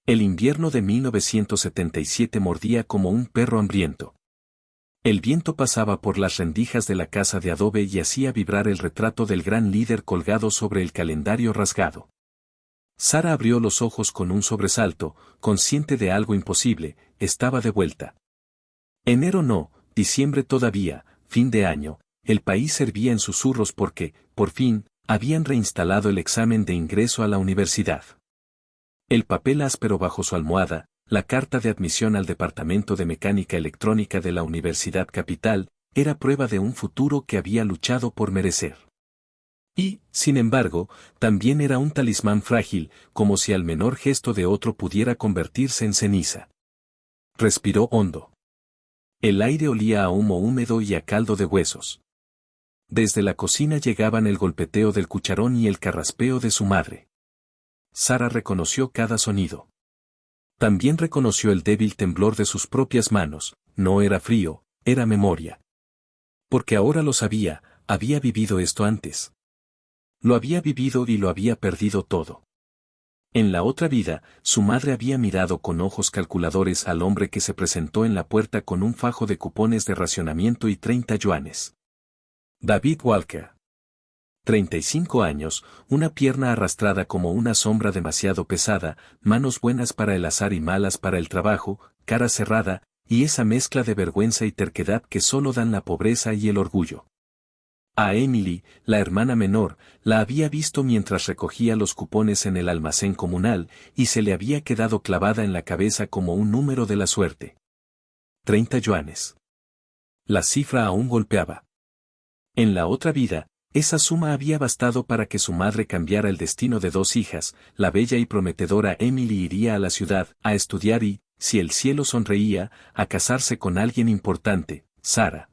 El invierno de 1977 mordía como un perro hambriento. El viento pasaba por las rendijas de la casa de adobe y hacía vibrar el retrato del gran líder colgado sobre el calendario rasgado. Sara abrió los ojos con un sobresalto, consciente de algo imposible, estaba de vuelta. Enero no, diciembre todavía, fin de año, el país servía en susurros porque, por fin, habían reinstalado el examen de ingreso a la universidad. El papel áspero bajo su almohada, la carta de admisión al Departamento de Mecánica Electrónica de la Universidad Capital, era prueba de un futuro que había luchado por merecer. Y, sin embargo, también era un talismán frágil, como si al menor gesto de otro pudiera convertirse en ceniza. Respiró hondo. El aire olía a humo húmedo y a caldo de huesos. Desde la cocina llegaban el golpeteo del cucharón y el carraspeo de su madre. Sara reconoció cada sonido. También reconoció el débil temblor de sus propias manos, no era frío, era memoria. Porque ahora lo sabía, había vivido esto antes. Lo había vivido y lo había perdido todo. En la otra vida, su madre había mirado con ojos calculadores al hombre que se presentó en la puerta con un fajo de cupones de racionamiento y 30 yuanes. David Walker. 35 años, una pierna arrastrada como una sombra demasiado pesada, manos buenas para el azar y malas para el trabajo, cara cerrada, y esa mezcla de vergüenza y terquedad que solo dan la pobreza y el orgullo. A Emily, la hermana menor, la había visto mientras recogía los cupones en el almacén comunal, y se le había quedado clavada en la cabeza como un número de la suerte. 30 yuanes. La cifra aún golpeaba. En la otra vida, esa suma había bastado para que su madre cambiara el destino de 2 hijas, la bella y prometedora Emily iría a la ciudad, a estudiar y, si el cielo sonreía, a casarse con alguien importante, Sara.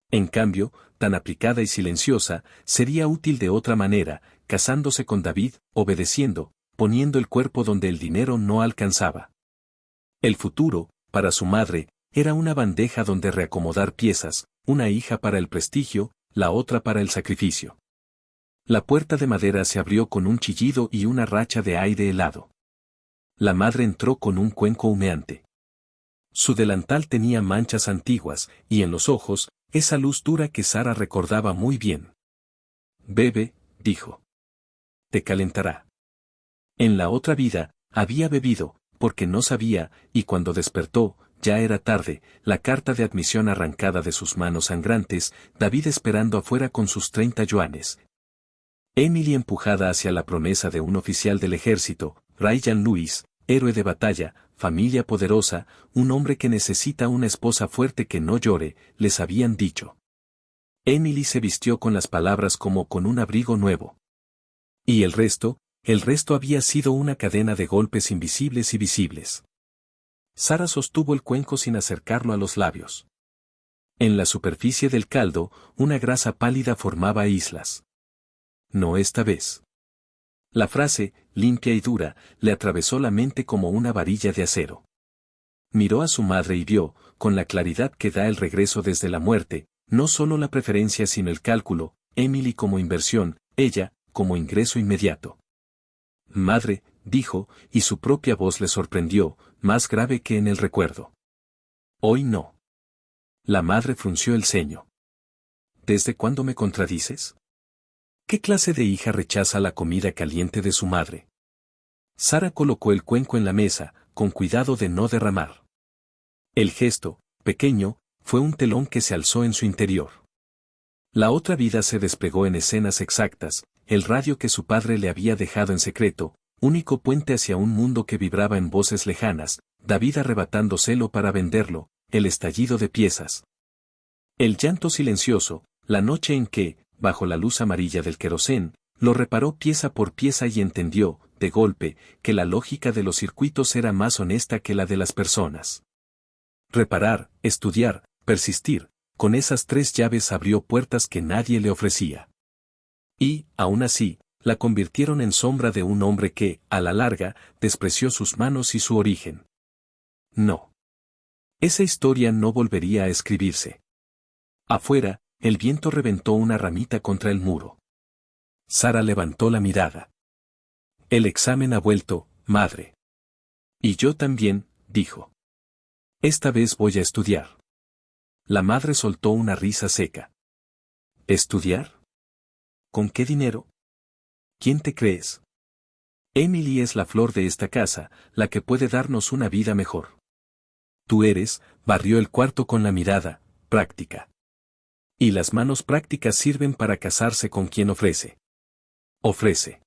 En cambio, tan aplicada y silenciosa, sería útil de otra manera, casándose con David, obedeciendo, poniendo el cuerpo donde el dinero no alcanzaba. El futuro, para su madre, era una bandeja donde reacomodar piezas, una hija para el prestigio, la otra para el sacrificio. La puerta de madera se abrió con un chillido y una racha de aire helado. La madre entró con un cuenco humeante. Su delantal tenía manchas antiguas, y en los ojos, esa luz dura que Sara recordaba muy bien. Bebe, dijo. Te calentará. En la otra vida, había bebido, porque no sabía, y cuando despertó, ya era tarde, la carta de admisión arrancada de sus manos sangrantes, David esperando afuera con sus 30 yuanes. Emily empujada hacia la promesa de un oficial del ejército, Ryan Lewis, héroe de batalla, familia poderosa, un hombre que necesita una esposa fuerte que no llore, les habían dicho. Emily se vistió con las palabras como con un abrigo nuevo. Y el resto había sido una cadena de golpes invisibles y visibles. Sara sostuvo el cuenco sin acercarlo a los labios. En la superficie del caldo, una grasa pálida formaba islas. No esta vez. La frase, limpia y dura, le atravesó la mente como una varilla de acero. Miró a su madre y vio, con la claridad que da el regreso desde la muerte, no solo la preferencia sino el cálculo, Emily como inversión, ella, como ingreso inmediato. Madre, dijo, y su propia voz le sorprendió, más grave que en el recuerdo. Hoy no. La madre frunció el ceño. ¿Desde cuándo me contradices? ¿Qué clase de hija rechaza la comida caliente de su madre? Sara colocó el cuenco en la mesa, con cuidado de no derramar. El gesto, pequeño, fue un telón que se alzó en su interior. La otra vida se desplegó en escenas exactas, el radio que su padre le había dejado en secreto, único puente hacia un mundo que vibraba en voces lejanas, David arrebatándoselo para venderlo, el estallido de piezas. El llanto silencioso, la noche en que, bajo la luz amarilla del querosén, lo reparó pieza por pieza y entendió, de golpe, que la lógica de los circuitos era más honesta que la de las personas. Reparar, estudiar, persistir, con esas 3 llaves abrió puertas que nadie le ofrecía. Y, aún así, la convirtieron en sombra de un hombre que, a la larga, despreció sus manos y su origen. No. Esa historia no volvería a escribirse. Afuera, el viento reventó una ramita contra el muro. Sara levantó la mirada. El examen ha vuelto, madre. Y yo también, dijo. Esta vez voy a estudiar. La madre soltó una risa seca. ¿Estudiar? ¿Con qué dinero? ¿Quién te crees? Emily es la flor de esta casa, la que puede darnos una vida mejor. Tú eres, barrió el cuarto con la mirada, práctica. Y las manos prácticas sirven para casarse con quien ofrece. Ofrece.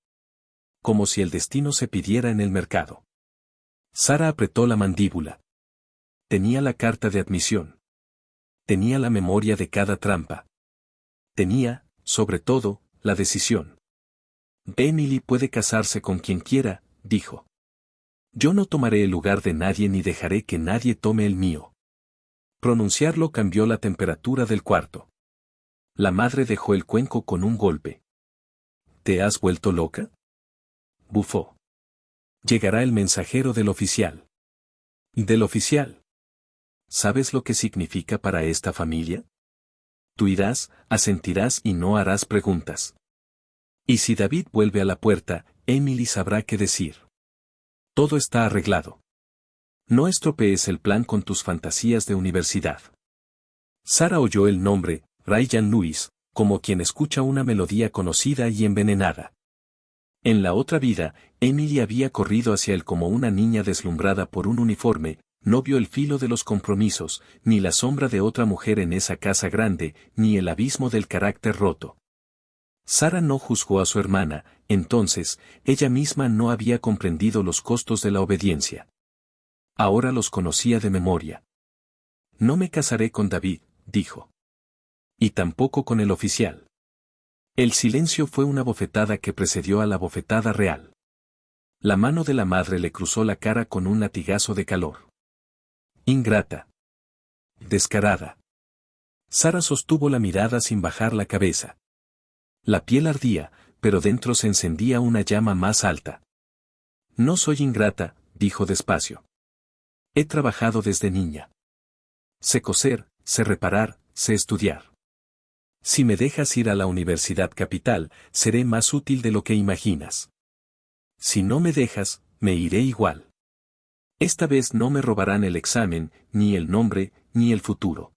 Como si el destino se pidiera en el mercado. Sara apretó la mandíbula. Tenía la carta de admisión. Tenía la memoria de cada trampa. Tenía, sobre todo, la decisión. Emily puede casarse con quien quiera, dijo. Yo no tomaré el lugar de nadie ni dejaré que nadie tome el mío. Pronunciarlo cambió la temperatura del cuarto. La madre dejó el cuenco con un golpe. ¿Te has vuelto loca? Bufó. Llegará el mensajero del oficial. ¿Del oficial? ¿Sabes lo que significa para esta familia? Tú irás, asentirás y no harás preguntas. Y si David vuelve a la puerta, Emily sabrá qué decir. Todo está arreglado. No estropees el plan con tus fantasías de universidad. Sara oyó el nombre, Ryan Lewis, como quien escucha una melodía conocida y envenenada. En la otra vida, Emily había corrido hacia él como una niña deslumbrada por un uniforme, no vio el filo de los compromisos, ni la sombra de otra mujer en esa casa grande, ni el abismo del carácter roto. Sara no juzgó a su hermana, entonces, ella misma no había comprendido los costos de la obediencia. Ahora los conocía de memoria. No me casaré con David, dijo. Y tampoco con el oficial. El silencio fue una bofetada que precedió a la bofetada real. La mano de la madre le cruzó la cara con un latigazo de calor. Ingrata. Descarada. Sara sostuvo la mirada sin bajar la cabeza. La piel ardía, pero dentro se encendía una llama más alta. No soy ingrata, dijo despacio. He trabajado desde niña. Sé coser, sé reparar, sé estudiar. Si me dejas ir a la Universidad Capital, seré más útil de lo que imaginas. Si no me dejas, me iré igual. Esta vez no me robarán el examen, ni el nombre, ni el futuro.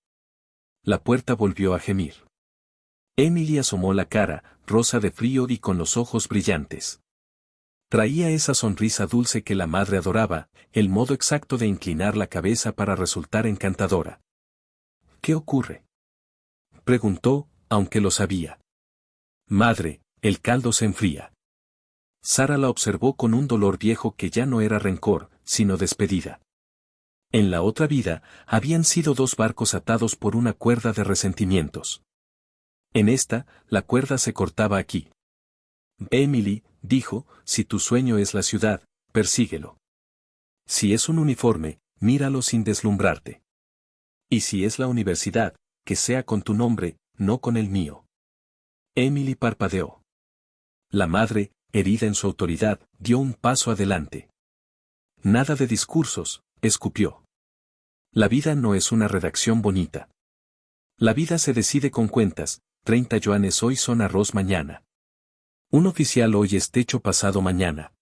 La puerta volvió a gemir. Emily asomó la cara, rosa de frío y con los ojos brillantes. Traía esa sonrisa dulce que la madre adoraba, el modo exacto de inclinar la cabeza para resultar encantadora. ¿Qué ocurre? Preguntó, aunque lo sabía. Madre, el caldo se enfría. Sara la observó con un dolor viejo que ya no era rencor, sino despedida. En la otra vida, habían sido dos barcos atados por una cuerda de resentimientos. En esta, la cuerda se cortaba aquí. Emily, dijo, si tu sueño es la ciudad, persíguelo. Si es un uniforme, míralo sin deslumbrarte. Y si es la universidad, que sea con tu nombre, no con el mío. Emily parpadeó. La madre, herida en su autoridad, dio un paso adelante. Nada de discursos, escupió. La vida no es una redacción bonita. La vida se decide con cuentas, 30 yuanes hoy son arroz mañana. Un oficial hoy es techo pasado mañana.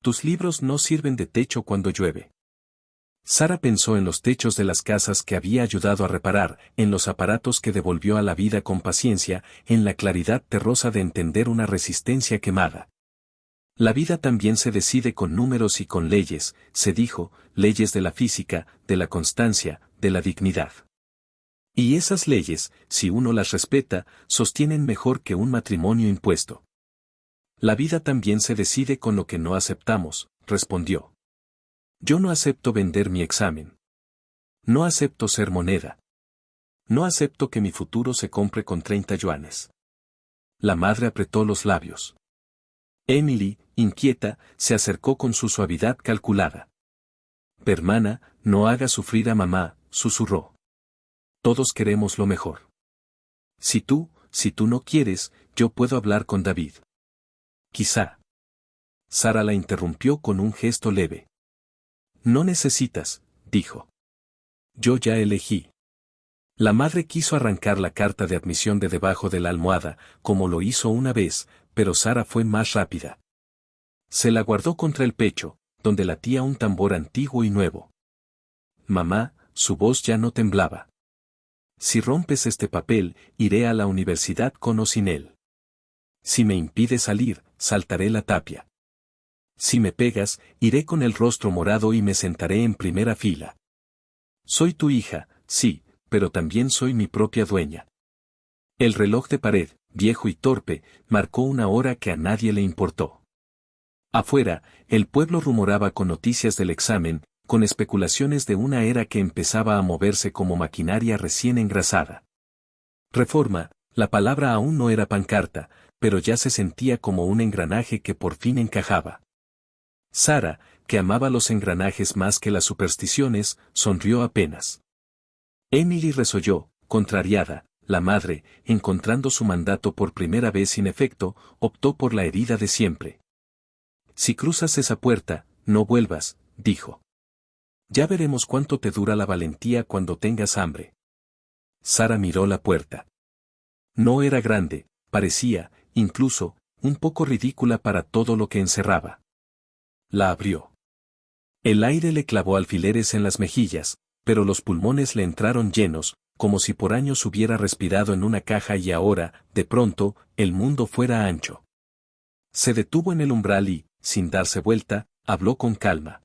Tus libros no sirven de techo cuando llueve. Sara pensó en los techos de las casas que había ayudado a reparar, en los aparatos que devolvió a la vida con paciencia, en la claridad terrosa de entender una resistencia quemada. La vida también se decide con números y con leyes, se dijo, leyes de la física, de la constancia, de la dignidad. Y esas leyes, si uno las respeta, sostienen mejor que un matrimonio impuesto. La vida también se decide con lo que no aceptamos, respondió. Yo no acepto vender mi examen. No acepto ser moneda. No acepto que mi futuro se compre con 30 yuanes. La madre apretó los labios. Emily, inquieta, se acercó con su suavidad calculada. Hermana, no haga sufrir a mamá, susurró. Todos queremos lo mejor. Si tú no quieres, yo puedo hablar con David. Quizá. Sara la interrumpió con un gesto leve. No necesitas, dijo. Yo ya elegí. La madre quiso arrancar la carta de admisión de debajo de la almohada, como lo hizo una vez, pero Sara fue más rápida. Se la guardó contra el pecho, donde latía un tambor antiguo y nuevo. Mamá, su voz ya no temblaba. Si rompes este papel, iré a la universidad con o sin él. Si me impides salir, saltaré la tapia. Si me pegas, iré con el rostro morado y me sentaré en primera fila. Soy tu hija, sí, pero también soy mi propia dueña. El reloj de pared, viejo y torpe, marcó una hora que a nadie le importó. Afuera, el pueblo rumoraba con noticias del examen, con especulaciones de una era que empezaba a moverse como maquinaria recién engrasada. Reforma, la palabra aún no era pancarta, pero ya se sentía como un engranaje que por fin encajaba. Sara, que amaba los engranajes más que las supersticiones, sonrió apenas. Emily resolló, contrariada. La madre, encontrando su mandato por primera vez sin efecto, optó por la herida de siempre. Si cruzas esa puerta, no vuelvas, dijo. Ya veremos cuánto te dura la valentía cuando tengas hambre. Sara miró la puerta. No era grande, parecía, incluso, un poco ridícula para todo lo que encerraba. La abrió. El aire le clavó alfileres en las mejillas, pero los pulmones le entraron llenos, como si por años hubiera respirado en una caja y ahora, de pronto, el mundo fuera ancho. Se detuvo en el umbral y, sin darse vuelta, habló con calma.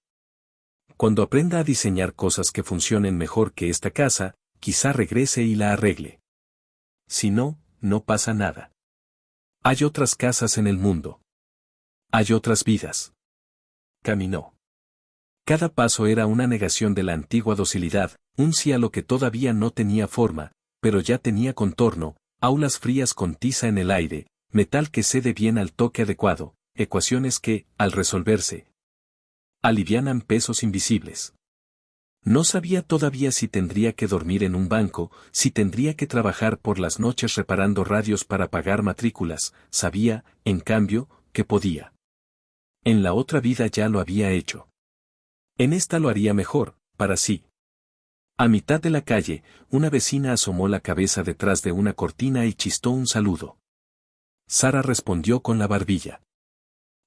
Cuando aprenda a diseñar cosas que funcionen mejor que esta casa, quizá regrese y la arregle. Si no, no pasa nada. Hay otras casas en el mundo. Hay otras vidas. Caminó. Cada paso era una negación de la antigua docilidad, un sí a lo que todavía no tenía forma, pero ya tenía contorno, aulas frías con tiza en el aire, metal que cede bien al toque adecuado, ecuaciones que, al resolverse, alivianan pesos invisibles. No sabía todavía si tendría que dormir en un banco, si tendría que trabajar por las noches reparando radios para pagar matrículas, sabía, en cambio, que podía. En la otra vida ya lo había hecho. En esta lo haría mejor, para sí. A mitad de la calle, una vecina asomó la cabeza detrás de una cortina y chistó un saludo. Sara respondió con la barbilla.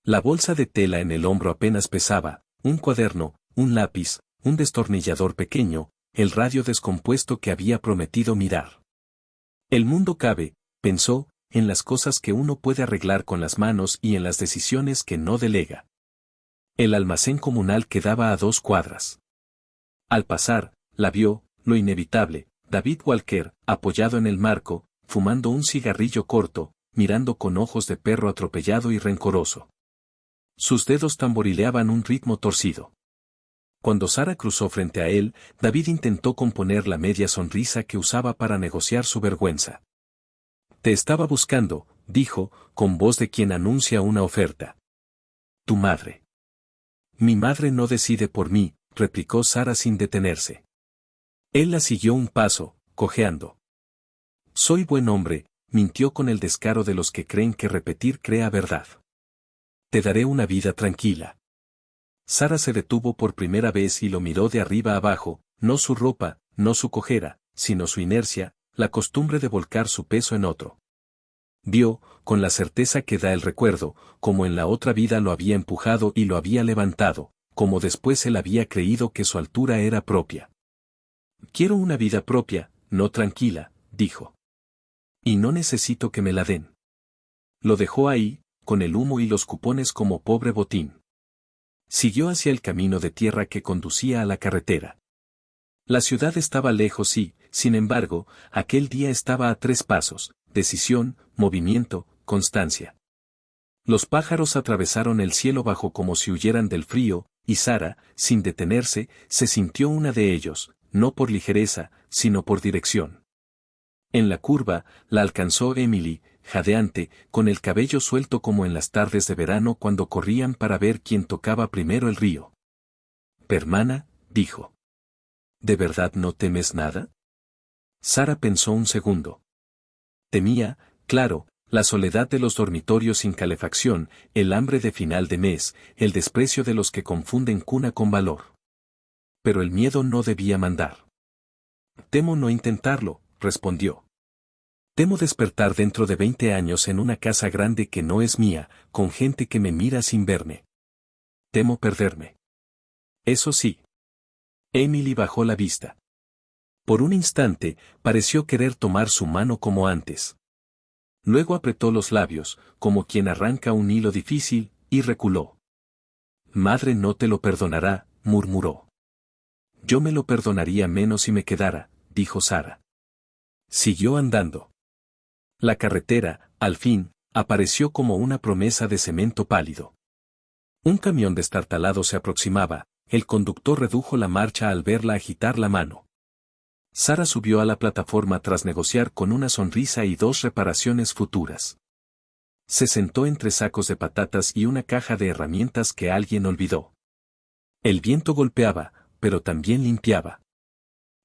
La bolsa de tela en el hombro apenas pesaba, un cuaderno, un lápiz, un destornillador pequeño, el radio descompuesto que había prometido mirar. El mundo cabe, pensó, en las cosas que uno puede arreglar con las manos y en las decisiones que no delega. El almacén comunal quedaba a 2 cuadras. Al pasar, la vio, lo inevitable, David Walker, apoyado en el marco, fumando un cigarrillo corto, mirando con ojos de perro atropellado y rencoroso. Sus dedos tamborileaban un ritmo torcido. Cuando Sara cruzó frente a él, David intentó componer la media sonrisa que usaba para negociar su vergüenza. Te estaba buscando, dijo, con voz de quien anuncia una oferta. Tu madre. Mi madre no decide por mí, replicó Sara sin detenerse. Él la siguió un paso, cojeando. Soy buen hombre, mintió con el descaro de los que creen que repetir crea verdad. Te daré una vida tranquila. Sara se detuvo por primera vez y lo miró de arriba abajo, no su ropa, no su cojera, sino su inercia, la costumbre de volcar su peso en otro. Vio, con la certeza que da el recuerdo, como en la otra vida lo había empujado y lo había levantado, como después él había creído que su altura era propia. Quiero una vida propia, no tranquila, dijo. Y no necesito que me la den. Lo dejó ahí, con el humo y los cupones como pobre botín. Siguió hacia el camino de tierra que conducía a la carretera. La ciudad estaba lejos y, sin embargo, aquel día estaba a 3 pasos, decisión, movimiento, constancia. Los pájaros atravesaron el cielo bajo como si huyeran del frío, y Sara, sin detenerse, se sintió una de ellos, no por ligereza, sino por dirección. En la curva, la alcanzó Emily, jadeante, con el cabello suelto como en las tardes de verano cuando corrían para ver quién tocaba primero el río. Hermana, dijo. ¿De verdad no temes nada? Sara pensó un segundo. Temía, claro, la soledad de los dormitorios sin calefacción, el hambre de final de mes, el desprecio de los que confunden cuna con valor. Pero el miedo no debía mandar. Temo no intentarlo, respondió. Temo despertar dentro de 20 años en una casa grande que no es mía, con gente que me mira sin verme. Temo perderme. Eso sí. Emily bajó la vista. Por un instante, pareció querer tomar su mano como antes. Luego apretó los labios, como quien arranca un hilo difícil, y reculó. Madre no te lo perdonará, murmuró. Yo me lo perdonaría menos si me quedara, dijo Sara. Siguió andando. La carretera, al fin, apareció como una promesa de cemento pálido. Un camión destartalado se aproximaba, el conductor redujo la marcha al verla agitar la mano. Sara subió a la plataforma tras negociar con una sonrisa y 2 reparaciones futuras. Se sentó entre sacos de patatas y una caja de herramientas que alguien olvidó. El viento golpeaba, pero también limpiaba.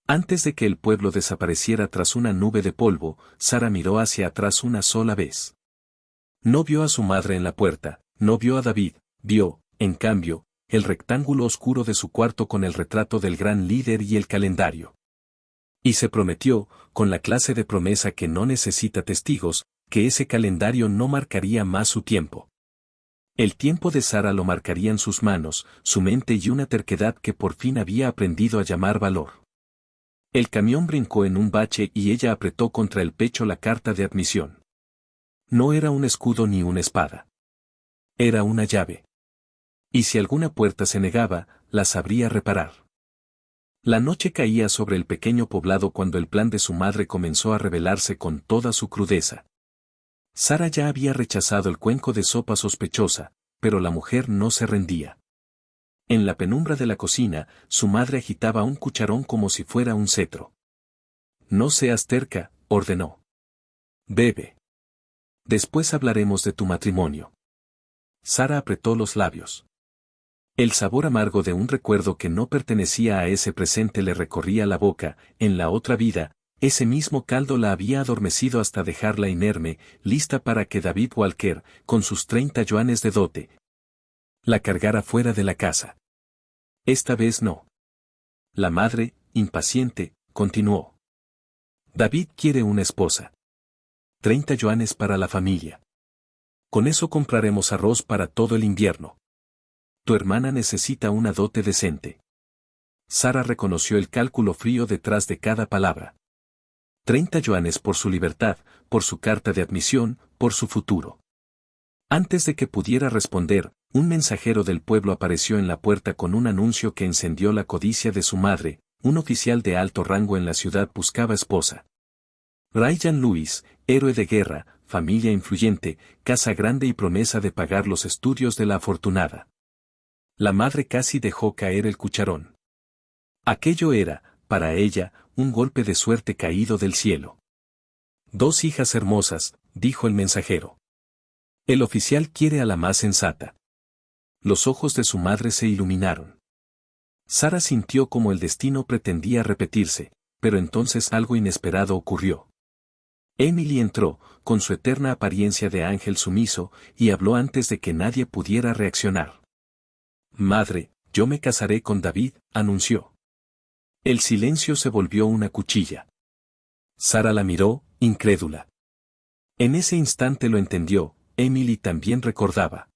Antes de que el pueblo desapareciera tras una nube de polvo, Sara miró hacia atrás una sola vez. No vio a su madre en la puerta, no vio a David, vio, en cambio, el rectángulo oscuro de su cuarto con el retrato del gran líder y el calendario. Y se prometió, con la clase de promesa que no necesita testigos, que ese calendario no marcaría más su tiempo. El tiempo de Sara lo marcarían sus manos, su mente y una terquedad que por fin había aprendido a llamar valor. El camión brincó en un bache y ella apretó contra el pecho la carta de admisión. No era un escudo ni una espada. Era una llave. Y si alguna puerta se negaba, la sabría reparar. La noche caía sobre el pequeño poblado cuando el plan de su madre comenzó a revelarse con toda su crudeza. Sara ya había rechazado el cuenco de sopa sospechosa, pero la mujer no se rendía. En la penumbra de la cocina, su madre agitaba un cucharón como si fuera un cetro. No seas terca, ordenó. Bebe. Después hablaremos de tu matrimonio. Sara apretó los labios. El sabor amargo de un recuerdo que no pertenecía a ese presente le recorría la boca. En la otra vida, ese mismo caldo la había adormecido hasta dejarla inerme, lista para que David Walker, con sus 30 yuanes de dote, la cargara fuera de la casa. Esta vez no. La madre, impaciente, continuó. David quiere una esposa. 30 yuanes para la familia. Con eso compraremos arroz para todo el invierno. Tu hermana necesita una dote decente. Sara reconoció el cálculo frío detrás de cada palabra. 30 yuanes por su libertad, por su carta de admisión, por su futuro. Antes de que pudiera responder, un mensajero del pueblo apareció en la puerta con un anuncio que encendió la codicia de su madre. Un oficial de alto rango en la ciudad buscaba esposa. Ryan Lewis, héroe de guerra, familia influyente, casa grande y promesa de pagar los estudios de la afortunada. La madre casi dejó caer el cucharón. Aquello era, para ella, un golpe de suerte caído del cielo. 2 hijas hermosas, dijo el mensajero. El oficial quiere a la más sensata. Los ojos de su madre se iluminaron. Sara sintió como el destino pretendía repetirse, pero entonces algo inesperado ocurrió. Emily entró, con su eterna apariencia de ángel sumiso, y habló antes de que nadie pudiera reaccionar. Madre, yo me casaré con David, anunció. El silencio se volvió una cuchilla. Sara la miró, incrédula. En ese instante lo entendió, Emily también recordaba.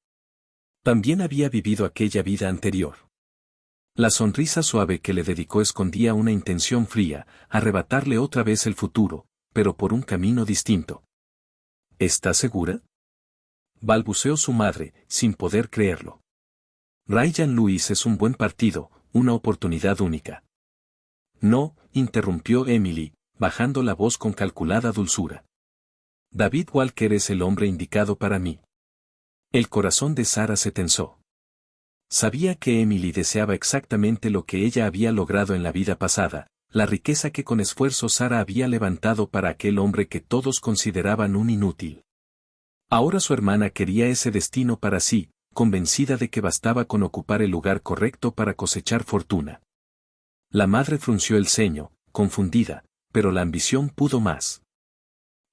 También había vivido aquella vida anterior. La sonrisa suave que le dedicó escondía una intención fría, arrebatarle otra vez el futuro, pero por un camino distinto. ¿Estás segura? Balbuceó su madre, sin poder creerlo. Ryan Lewis es un buen partido, una oportunidad única. No, interrumpió Emily, bajando la voz con calculada dulzura. David Walker es el hombre indicado para mí. El corazón de Sara se tensó. Sabía que Emily deseaba exactamente lo que ella había logrado en la vida pasada, la riqueza que con esfuerzo Sara había levantado para aquel hombre que todos consideraban un inútil. Ahora su hermana quería ese destino para sí, convencida de que bastaba con ocupar el lugar correcto para cosechar fortuna. La madre frunció el ceño, confundida, pero la ambición pudo más.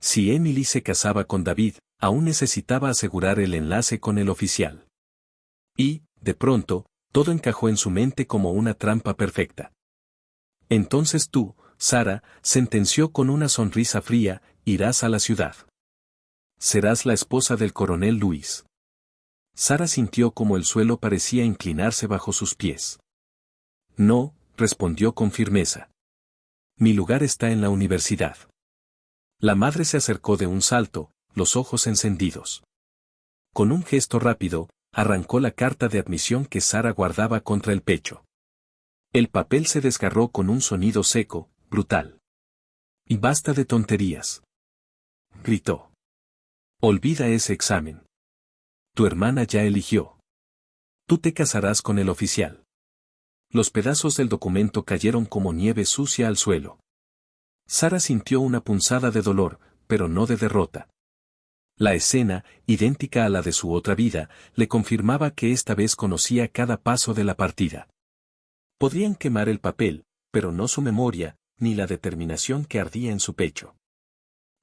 Si Emily se casaba con David, aún necesitaba asegurar el enlace con el oficial. Y, de pronto, todo encajó en su mente como una trampa perfecta. Entonces tú, Sara, sentenció con una sonrisa fría, irás a la ciudad. Serás la esposa del coronel Lewis. Sara sintió como el suelo parecía inclinarse bajo sus pies. No, respondió con firmeza. Mi lugar está en la universidad. La madre se acercó de un salto, los ojos encendidos. Con un gesto rápido, arrancó la carta de admisión que Sara guardaba contra el pecho. El papel se desgarró con un sonido seco, brutal. Y basta de tonterías, gritó. Olvida ese examen. Tu hermana ya eligió. Tú te casarás con el oficial. Los pedazos del documento cayeron como nieve sucia al suelo. Sara sintió una punzada de dolor, pero no de derrota. La escena, idéntica a la de su otra vida, le confirmaba que esta vez conocía cada paso de la partida. Podrían quemar el papel, pero no su memoria, ni la determinación que ardía en su pecho.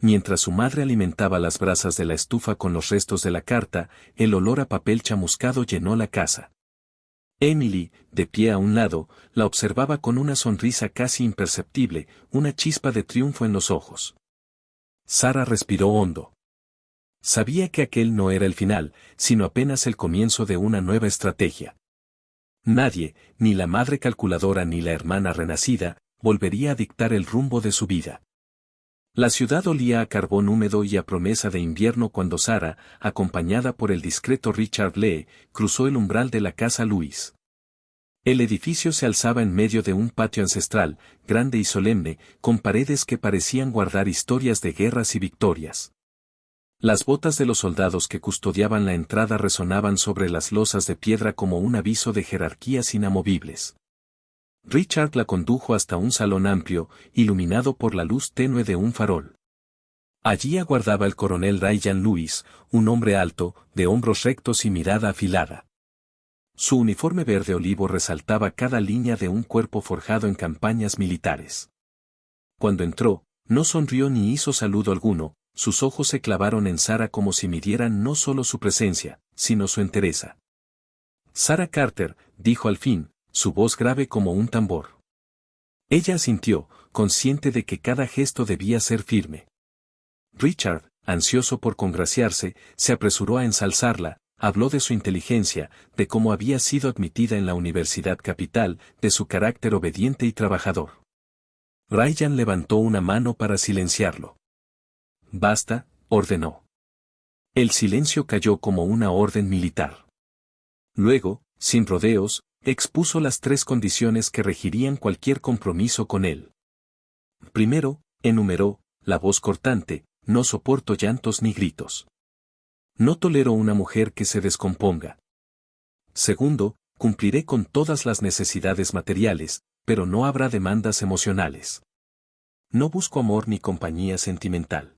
Mientras su madre alimentaba las brasas de la estufa con los restos de la carta, el olor a papel chamuscado llenó la casa. Emily, de pie a un lado, la observaba con una sonrisa casi imperceptible, una chispa de triunfo en los ojos. Sara respiró hondo. Sabía que aquel no era el final, sino apenas el comienzo de una nueva estrategia. Nadie, ni la madre calculadora ni la hermana renacida, volvería a dictar el rumbo de su vida. La ciudad olía a carbón húmedo y a promesa de invierno cuando Sara, acompañada por el discreto Richard Lee, cruzó el umbral de la casa Lewis. El edificio se alzaba en medio de un patio ancestral, grande y solemne, con paredes que parecían guardar historias de guerras y victorias. Las botas de los soldados que custodiaban la entrada resonaban sobre las losas de piedra como un aviso de jerarquías inamovibles. Richard la condujo hasta un salón amplio, iluminado por la luz tenue de un farol. Allí aguardaba el coronel Ryan Lewis, un hombre alto, de hombros rectos y mirada afilada. Su uniforme verde olivo resaltaba cada línea de un cuerpo forjado en campañas militares. Cuando entró, no sonrió ni hizo saludo alguno, sus ojos se clavaron en Sara como si midieran no solo su presencia, sino su entereza. Sara Carter, dijo al fin, su voz grave como un tambor. Ella asintió, consciente de que cada gesto debía ser firme. Richard, ansioso por congraciarse, se apresuró a ensalzarla, habló de su inteligencia, de cómo había sido admitida en la Universidad Capital, de su carácter obediente y trabajador. Ryan levantó una mano para silenciarlo. Basta, ordenó. El silencio cayó como una orden militar. Luego, sin rodeos, expuso las 3 condiciones que regirían cualquier compromiso con él. Primero, enumeró, la voz cortante, no soporto llantos ni gritos. No tolero una mujer que se descomponga. Segundo, cumpliré con todas las necesidades materiales, pero no habrá demandas emocionales. No busco amor ni compañía sentimental.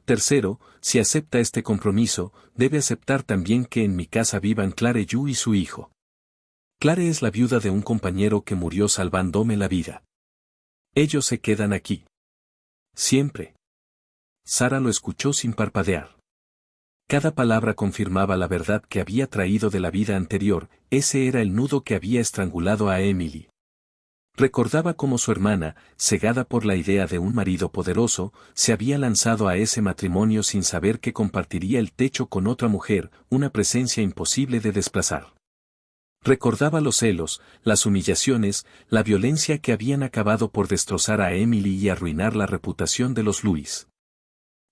Tercero, si acepta este compromiso, debe aceptar también que en mi casa vivan Clare Yu y su hijo. Clare es la viuda de un compañero que murió salvándome la vida. Ellos se quedan aquí. Siempre. Sara lo escuchó sin parpadear. Cada palabra confirmaba la verdad que había traído de la vida anterior, ese era el nudo que había estrangulado a Emily. Recordaba cómo su hermana, cegada por la idea de un marido poderoso, se había lanzado a ese matrimonio sin saber que compartiría el techo con otra mujer, una presencia imposible de desplazar. Recordaba los celos, las humillaciones, la violencia que habían acabado por destrozar a Emily y arruinar la reputación de los Lewis.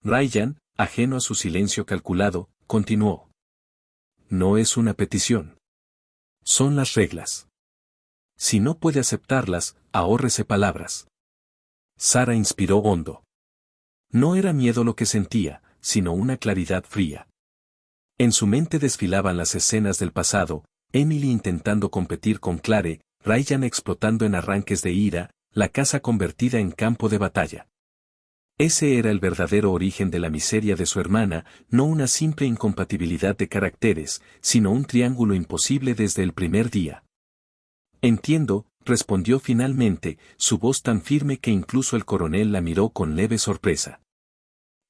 Ryan, ajeno a su silencio calculado, continuó. No es una petición. Son las reglas. Si no puede aceptarlas, ahórrese palabras. Sara inspiró hondo. No era miedo lo que sentía, sino una claridad fría. En su mente desfilaban las escenas del pasado, Emily intentando competir con Clare, Ryan explotando en arranques de ira, la casa convertida en campo de batalla. Ese era el verdadero origen de la miseria de su hermana, no una simple incompatibilidad de caracteres, sino un triángulo imposible desde el primer día. Entiendo, respondió finalmente, su voz tan firme que incluso el coronel la miró con leve sorpresa.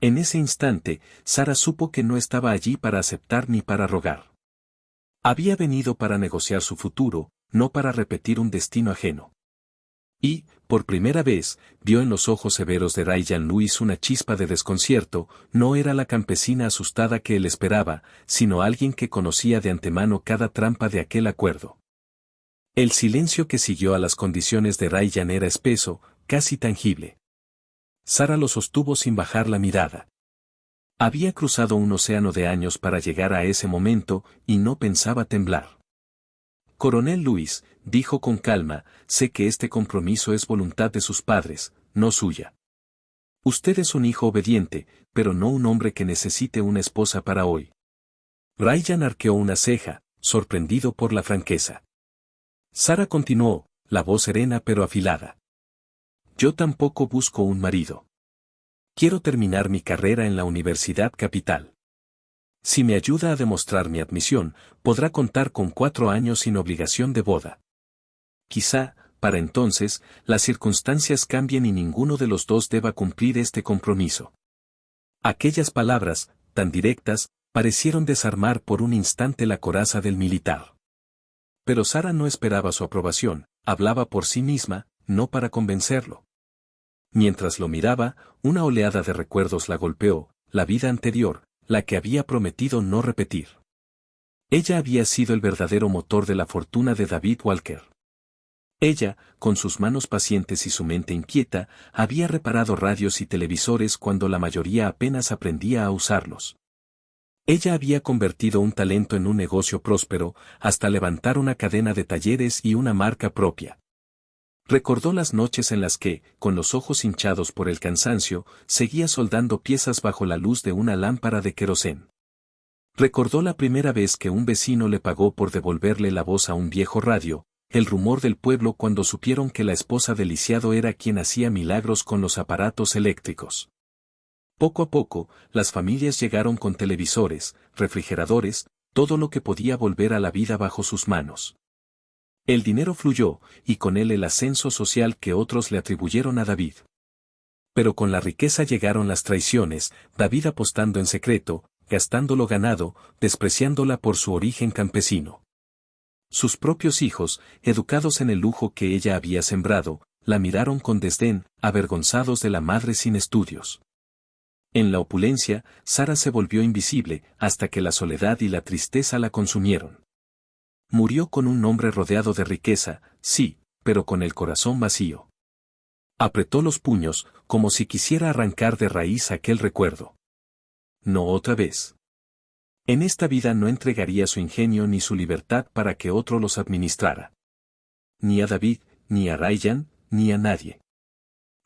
En ese instante, Sara supo que no estaba allí para aceptar ni para rogar. Había venido para negociar su futuro, no para repetir un destino ajeno. Y, por primera vez, vio en los ojos severos de Ryan Lewis una chispa de desconcierto, no era la campesina asustada que él esperaba, sino alguien que conocía de antemano cada trampa de aquel acuerdo. El silencio que siguió a las condiciones de Ryan era espeso, casi tangible. Sara lo sostuvo sin bajar la mirada. Había cruzado un océano de años para llegar a ese momento, y no pensaba temblar. Coronel Luis, dijo con calma, sé que este compromiso es voluntad de sus padres, no suya. Usted es un hijo obediente, pero no un hombre que necesite una esposa para hoy. Ryan arqueó una ceja, sorprendido por la franqueza. Sara continuó, la voz serena pero afilada. Yo tampoco busco un marido. Quiero terminar mi carrera en la Universidad Capital. Si me ayuda a demostrar mi admisión, podrá contar con 4 años sin obligación de boda. Quizá, para entonces, las circunstancias cambien y ninguno de los dos deba cumplir este compromiso. Aquellas palabras, tan directas, parecieron desarmar por un instante la coraza del militar. Pero Sara no esperaba su aprobación, hablaba por sí misma, no para convencerlo. Mientras lo miraba, una oleada de recuerdos la golpeó, la vida anterior, la que había prometido no repetir. Ella había sido el verdadero motor de la fortuna de David Walker. Ella, con sus manos pacientes y su mente inquieta, había reparado radios y televisores cuando la mayoría apenas aprendía a usarlos. Ella había convertido un talento en un negocio próspero, hasta levantar una cadena de talleres y una marca propia. Recordó las noches en las que, con los ojos hinchados por el cansancio, seguía soldando piezas bajo la luz de una lámpara de querosén. Recordó la primera vez que un vecino le pagó por devolverle la voz a un viejo radio, el rumor del pueblo cuando supieron que la esposa del lisiado era quien hacía milagros con los aparatos eléctricos. Poco a poco, las familias llegaron con televisores, refrigeradores, todo lo que podía volver a la vida bajo sus manos. El dinero fluyó, y con él el ascenso social que otros le atribuyeron a David. Pero con la riqueza llegaron las traiciones, David apostando en secreto, gastando lo ganado, despreciándola por su origen campesino. Sus propios hijos, educados en el lujo que ella había sembrado, la miraron con desdén, avergonzados de la madre sin estudios. En la opulencia, Sara se volvió invisible, hasta que la soledad y la tristeza la consumieron. Murió con un hombre rodeado de riqueza, sí, pero con el corazón vacío. Apretó los puños, como si quisiera arrancar de raíz aquel recuerdo. No otra vez. En esta vida no entregaría su ingenio ni su libertad para que otro los administrara. Ni a David, ni a Ryan, ni a nadie.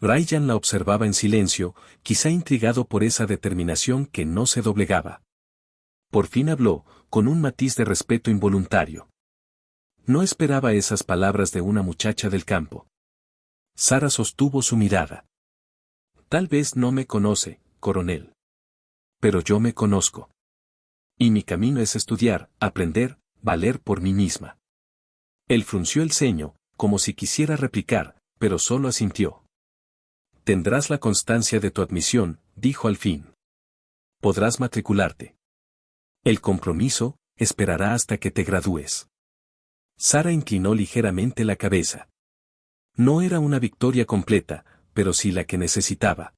Ryan la observaba en silencio, quizá intrigado por esa determinación que no se doblegaba. Por fin habló, con un matiz de respeto involuntario. No esperaba esas palabras de una muchacha del campo. Sara sostuvo su mirada. Tal vez no me conoce, coronel. Pero yo me conozco. Y mi camino es estudiar, aprender, valer por mí misma. Él frunció el ceño, como si quisiera replicar, pero solo asintió. Tendrás la constancia de tu admisión, dijo al fin. Podrás matricularte. El compromiso, esperará hasta que te gradúes. Sara inclinó ligeramente la cabeza. No era una victoria completa, pero sí la que necesitaba.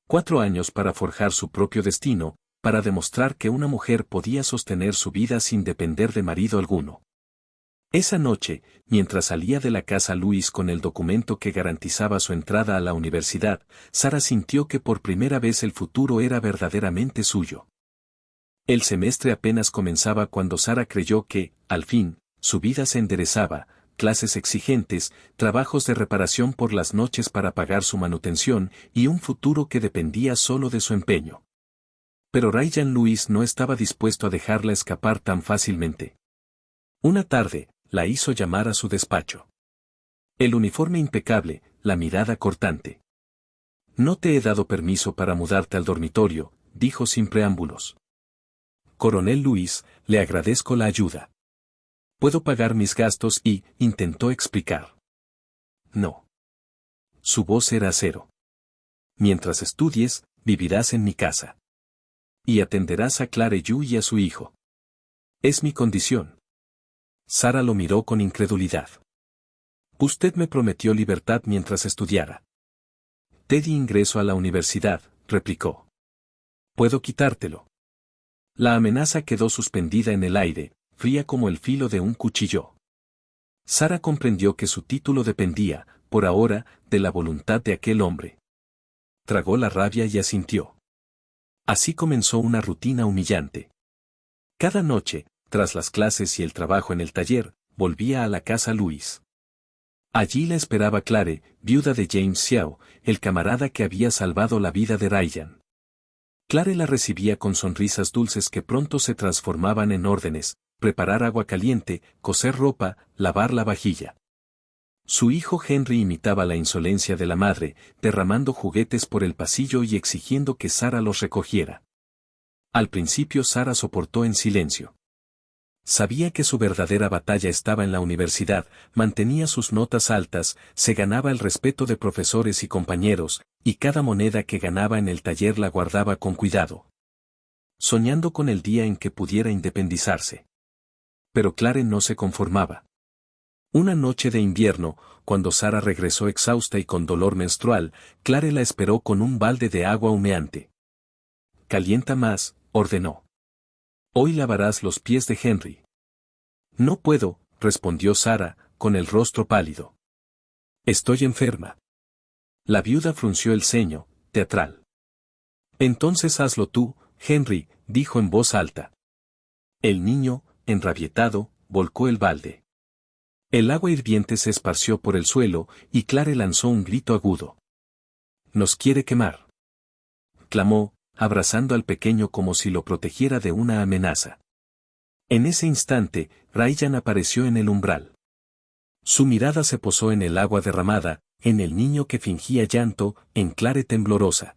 4 años para forjar su propio destino, para demostrar que una mujer podía sostener su vida sin depender de marido alguno. Esa noche, mientras salía de la casa Luis con el documento que garantizaba su entrada a la universidad, Sara sintió que por primera vez el futuro era verdaderamente suyo. El semestre apenas comenzaba cuando Sara creyó que, al fin, su vida se enderezaba, clases exigentes, trabajos de reparación por las noches para pagar su manutención y un futuro que dependía solo de su empeño. Pero Ryan Luis no estaba dispuesto a dejarla escapar tan fácilmente. Una tarde, la hizo llamar a su despacho. El uniforme impecable, la mirada cortante. No te he dado permiso para mudarte al dormitorio, dijo sin preámbulos. Coronel Luis, le agradezco la ayuda. Puedo pagar mis gastos y, intentó explicar. No. Su voz era acero. Mientras estudies, vivirás en mi casa. Y atenderás a Claire Yu y a su hijo. Es mi condición. Sara lo miró con incredulidad. Usted me prometió libertad mientras estudiara. Te di ingreso a la universidad, replicó. Puedo quitártelo. La amenaza quedó suspendida en el aire, fría como el filo de un cuchillo. Sara comprendió que su título dependía, por ahora, de la voluntad de aquel hombre. Tragó la rabia y asintió. Así comenzó una rutina humillante. Cada noche, tras las clases y el trabajo en el taller, volvía a la casa Louis. Allí la esperaba Clare, viuda de James Xiao, el camarada que había salvado la vida de Ryan. Clare la recibía con sonrisas dulces que pronto se transformaban en órdenes: preparar agua caliente, coser ropa, lavar la vajilla. Su hijo Henry imitaba la insolencia de la madre, derramando juguetes por el pasillo y exigiendo que Sara los recogiera. Al principio Sara soportó en silencio. Sabía que su verdadera batalla estaba en la universidad, mantenía sus notas altas, se ganaba el respeto de profesores y compañeros, y cada moneda que ganaba en el taller la guardaba con cuidado, soñando con el día en que pudiera independizarse. Pero Clare no se conformaba. Una noche de invierno, cuando Sara regresó exhausta y con dolor menstrual, Clare la esperó con un balde de agua humeante. «Calienta más», ordenó. «Hoy lavarás los pies de Henry». «No puedo», respondió Sara, con el rostro pálido. «Estoy enferma». La viuda frunció el ceño, teatral. «Entonces hazlo tú, Henry», dijo en voz alta. El niño, enrabietado, volcó el balde. El agua hirviente se esparció por el suelo, y Clare lanzó un grito agudo. «Nos quiere quemar», clamó, abrazando al pequeño como si lo protegiera de una amenaza. En ese instante, Ryan apareció en el umbral. Su mirada se posó en el agua derramada, en el niño que fingía llanto, en Clare temblorosa.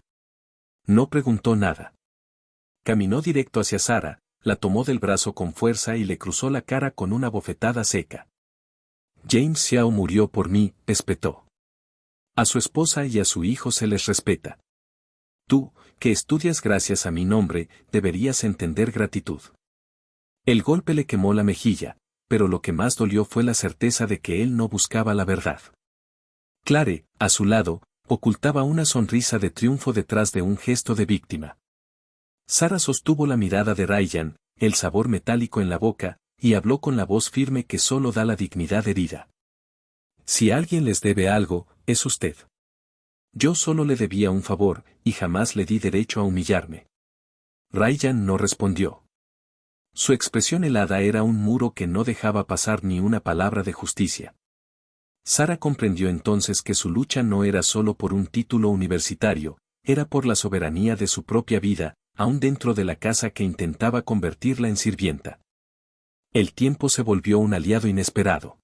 No preguntó nada. Caminó directo hacia Sara, la tomó del brazo con fuerza y le cruzó la cara con una bofetada seca. «James Xiao murió por mí», espetó. «A su esposa y a su hijo se les respeta. Tú, que estudias gracias a mi nombre, deberías entender gratitud». El golpe le quemó la mejilla, pero lo que más dolió fue la certeza de que él no buscaba la verdad. Clare, a su lado, ocultaba una sonrisa de triunfo detrás de un gesto de víctima. Sara sostuvo la mirada de Ryan, el sabor metálico en la boca, y habló con la voz firme que solo da la dignidad herida. «Si alguien les debe algo, es usted. Yo solo le debía un favor, y jamás le di derecho a humillarme». Ryan no respondió. Su expresión helada era un muro que no dejaba pasar ni una palabra de justicia. Sara comprendió entonces que su lucha no era solo por un título universitario, era por la soberanía de su propia vida, aún dentro de la casa que intentaba convertirla en sirvienta. El tiempo se volvió un aliado inesperado.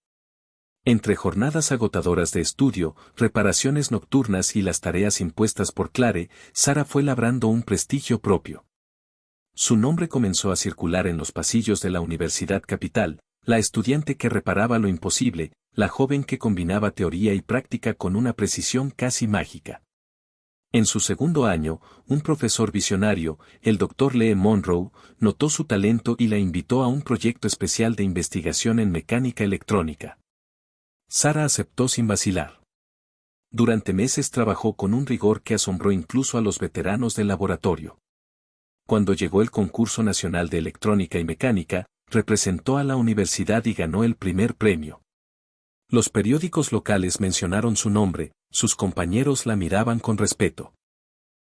Entre jornadas agotadoras de estudio, reparaciones nocturnas y las tareas impuestas por Clare, Sara fue labrando un prestigio propio. Su nombre comenzó a circular en los pasillos de la Universidad Capital, la estudiante que reparaba lo imposible, la joven que combinaba teoría y práctica con una precisión casi mágica. En su segundo año, un profesor visionario, el Dr. Lee Monroe, notó su talento y la invitó a un proyecto especial de investigación en mecánica electrónica. Sara aceptó sin vacilar. Durante meses trabajó con un rigor que asombró incluso a los veteranos del laboratorio. Cuando llegó el concurso nacional de electrónica y mecánica, representó a la universidad y ganó el primer premio. Los periódicos locales mencionaron su nombre, sus compañeros la miraban con respeto.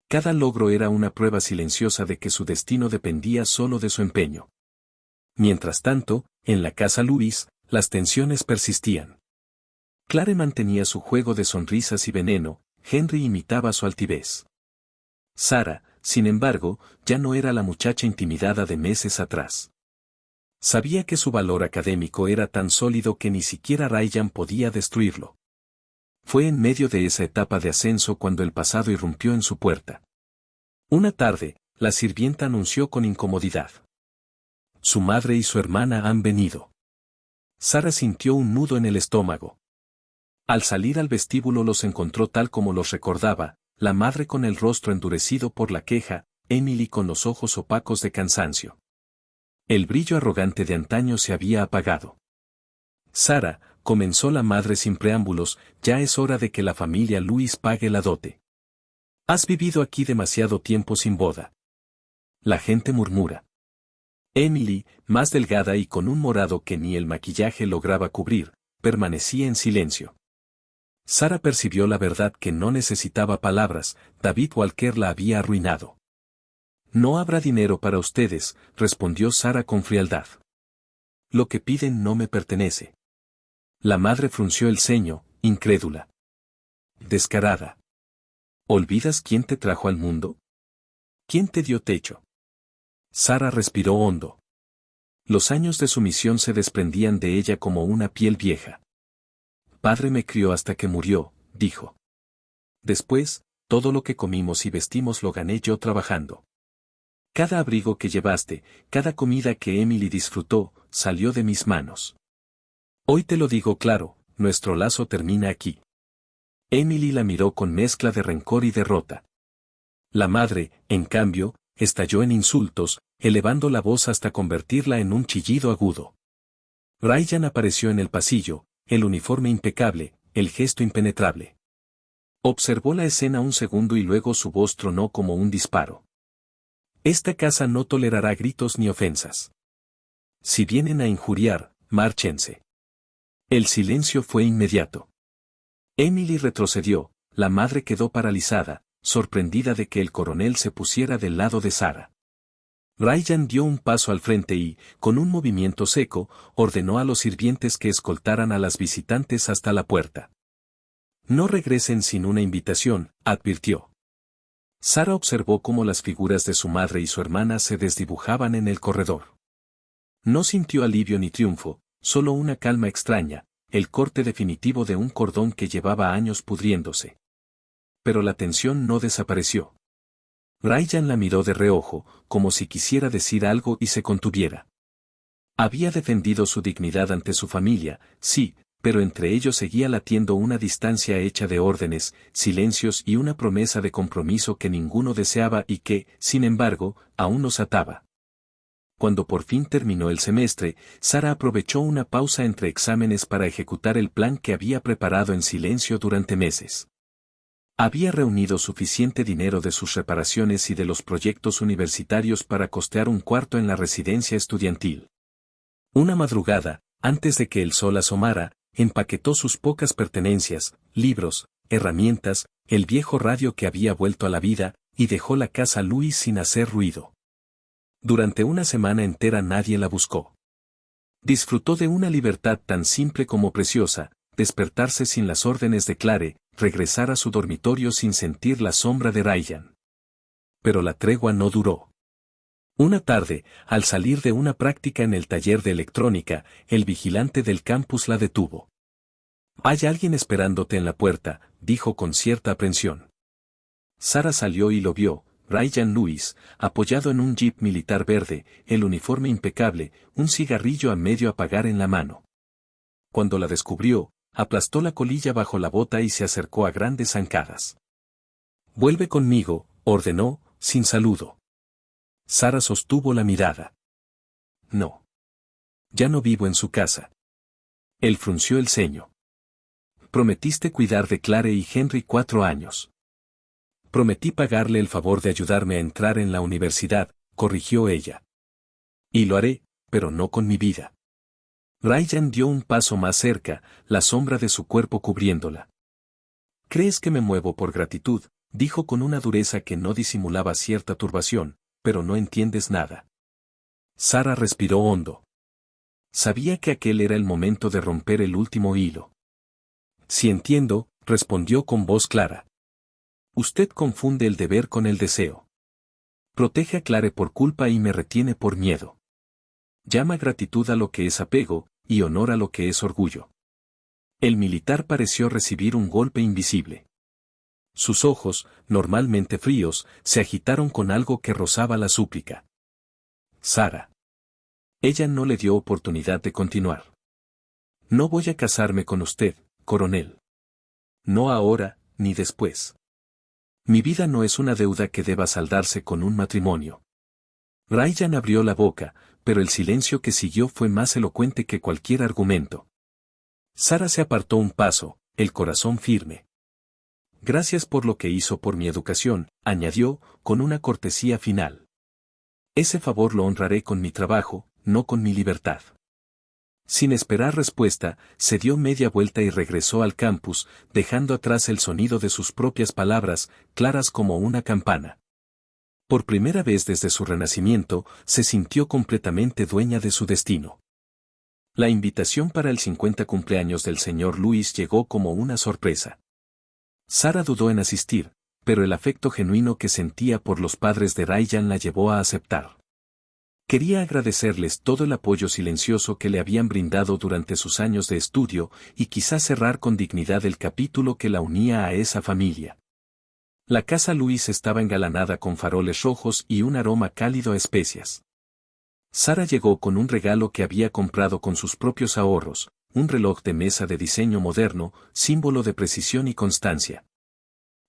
Cada logro era una prueba silenciosa de que su destino dependía solo de su empeño. Mientras tanto, en la casa Louis, las tensiones persistían. Clare mantenía su juego de sonrisas y veneno, Henry imitaba su altivez. Sara, sin embargo, ya no era la muchacha intimidada de meses atrás. Sabía que su valor académico era tan sólido que ni siquiera Ryan podía destruirlo. Fue en medio de esa etapa de ascenso cuando el pasado irrumpió en su puerta. Una tarde, la sirvienta anunció con incomodidad: «Su madre y su hermana han venido». Sara sintió un nudo en el estómago. Al salir al vestíbulo los encontró tal como los recordaba, la madre con el rostro endurecido por la queja, Emily con los ojos opacos de cansancio. El brillo arrogante de antaño se había apagado. «Sara», comenzó la madre sin preámbulos, «ya es hora de que la familia Louis pague la dote. Has vivido aquí demasiado tiempo sin boda». La gente murmura. Emily, más delgada y con un morado que ni el maquillaje lograba cubrir, permanecía en silencio. Sara percibió la verdad que no necesitaba palabras, David Walker la había arruinado. No habrá dinero para ustedes, respondió Sara con frialdad. Lo que piden no me pertenece. La madre frunció el ceño, incrédula. Descarada. ¿Olvidas quién te trajo al mundo? ¿Quién te dio techo? Sara respiró hondo. Los años de sumisión se desprendían de ella como una piel vieja. Padre me crió hasta que murió, dijo. Después, todo lo que comimos y vestimos lo gané yo trabajando. Cada abrigo que llevaste, cada comida que Emily disfrutó, salió de mis manos. Hoy te lo digo claro, nuestro lazo termina aquí. Emily la miró con mezcla de rencor y derrota. La madre, en cambio, estalló en insultos, elevando la voz hasta convertirla en un chillido agudo. Ryan apareció en el pasillo, el uniforme impecable, el gesto impenetrable. Observó la escena un segundo y luego su voz tronó como un disparo. Esta casa no tolerará gritos ni ofensas. Si vienen a injuriar, márchense. El silencio fue inmediato. Emily retrocedió, la madre quedó paralizada, sorprendida de que el coronel se pusiera del lado de Sara. Ryan dio un paso al frente y, con un movimiento seco, ordenó a los sirvientes que escoltaran a las visitantes hasta la puerta. No regresen sin una invitación, advirtió. Sara observó cómo las figuras de su madre y su hermana se desdibujaban en el corredor. No sintió alivio ni triunfo, solo una calma extraña, el corte definitivo de un cordón que llevaba años pudriéndose. Pero la tensión no desapareció. Ryan la miró de reojo, como si quisiera decir algo y se contuviera. Había defendido su dignidad ante su familia, sí, pero entre ellos seguía latiendo una distancia hecha de órdenes, silencios y una promesa de compromiso que ninguno deseaba y que, sin embargo, aún nos ataba. Cuando por fin terminó el semestre, Sara aprovechó una pausa entre exámenes para ejecutar el plan que había preparado en silencio durante meses. Había reunido suficiente dinero de sus reparaciones y de los proyectos universitarios para costear un cuarto en la residencia estudiantil. Una madrugada, antes de que el sol asomara, empaquetó sus pocas pertenencias, libros, herramientas, el viejo radio que había vuelto a la vida, y dejó la casa Louis sin hacer ruido. Durante una semana entera nadie la buscó. Disfrutó de una libertad tan simple como preciosa, despertarse sin las órdenes de Clare, regresar a su dormitorio sin sentir la sombra de Ryan. Pero la tregua no duró. Una tarde, al salir de una práctica en el taller de electrónica, el vigilante del campus la detuvo. «Hay alguien esperándote en la puerta», dijo con cierta aprensión. Sara salió y lo vio, Ryan Lewis, apoyado en un jeep militar verde, el uniforme impecable, un cigarrillo a medio apagar en la mano. Cuando la descubrió, aplastó la colilla bajo la bota y se acercó a grandes zancadas. «Vuelve conmigo», ordenó, sin saludo. Sara sostuvo la mirada. «No. Ya no vivo en su casa». Él frunció el ceño. «Prometiste cuidar de Clare y Henry 4 años». «Prometí pagarle el favor de ayudarme a entrar en la universidad», corrigió ella. «Y lo haré, pero no con mi vida». Ryan dio un paso más cerca, la sombra de su cuerpo cubriéndola. «¿Crees que me muevo por gratitud?», dijo con una dureza que no disimulaba cierta turbación, «pero no entiendes nada». Sara respiró hondo. Sabía que aquel era el momento de romper el último hilo. «Sí entiendo», respondió con voz clara. «Usted confunde el deber con el deseo. Protege a Clare por culpa y me retiene por miedo. Llama gratitud a lo que es apego, y honor a lo que es orgullo». El militar pareció recibir un golpe invisible. Sus ojos, normalmente fríos, se agitaron con algo que rozaba la súplica. «Sara». Ella no le dio oportunidad de continuar. «No voy a casarme con usted, coronel. No ahora, ni después. Mi vida no es una deuda que deba saldarse con un matrimonio». Ryan abrió la boca, pero el silencio que siguió fue más elocuente que cualquier argumento. Sara se apartó un paso, el corazón firme. «Gracias por lo que hizo por mi educación», añadió, con una cortesía final. «Ese favor lo honraré con mi trabajo, no con mi libertad». Sin esperar respuesta, se dio media vuelta y regresó al campus, dejando atrás el sonido de sus propias palabras, claras como una campana. Por primera vez desde su renacimiento, se sintió completamente dueña de su destino. La invitación para el 50 cumpleaños del señor Lewis llegó como una sorpresa. Sara dudó en asistir, pero el afecto genuino que sentía por los padres de Ryan la llevó a aceptar. Quería agradecerles todo el apoyo silencioso que le habían brindado durante sus años de estudio y quizás cerrar con dignidad el capítulo que la unía a esa familia. La casa Lewis estaba engalanada con faroles rojos y un aroma cálido a especias. Sara llegó con un regalo que había comprado con sus propios ahorros, un reloj de mesa de diseño moderno, símbolo de precisión y constancia.